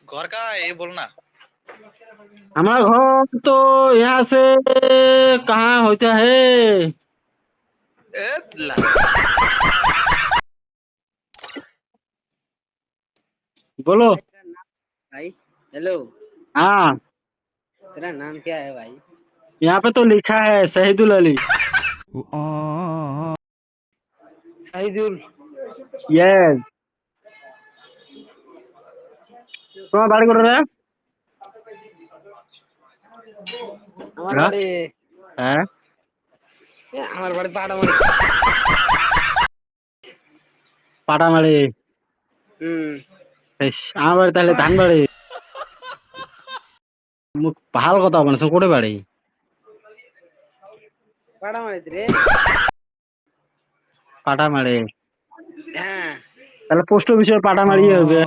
घर का ये बोलना। हमारा घर तो यहाँ से कहाँ होता है? ए ला। बोलो। भाई तेरा नाम भाई हेलो। हाँ, तेरा नाम क्या है भाई? यहाँ पे तो लिखा है शहीदुल अली। शाहिदुल। यस। তোমার বাড়ি কোথায় রে? আমার হ্যাঁ বাড়ি হ্যাঁ আমার বাড়ি পাড়ামারি। পাটামারি। হুম। বেশ, আমার বাড়ি তাহলে ধানবাড়ি। ভালো কথা বলছো, কোটে বাড়ি? পাড়ামারিতে রে। পাটামারি। হ্যাঁ। তাহলে পোস্ট অফিসের পাটামারি হবে।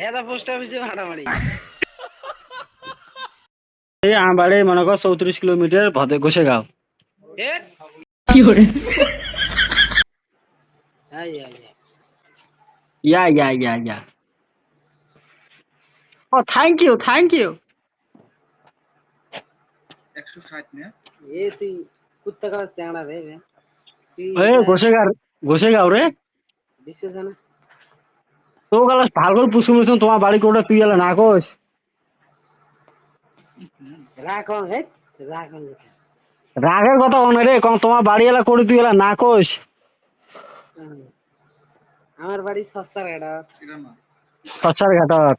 এটা পোস্ট অফিসে পাড়ামারি। এই আমার বাড়ি মনে কর 34 কিলোমিটার ভদে গোসেগাঁও। এ কি hore আই আই আই। ইয়া। ও থ্যাংক ইউ থ্যাংক ইউ। 160 में। এ তুই কুত্তা কাটা চ্যাংড়া রে বে। তুই এ গোসেগাঁও রে। বিশ্বাস না? তো গেল ভালো করে পুষু মিছুন তোমার বাড়ি কোটা তুই এলে না কোস। রাখন হে রাখন। রাগের কথা কোন রে, কোন তোমার বাড়ি এলা করে তুই এলা না কোস। আমার বাড়ি সস্তার ঘাটা। সসার ঘাটত।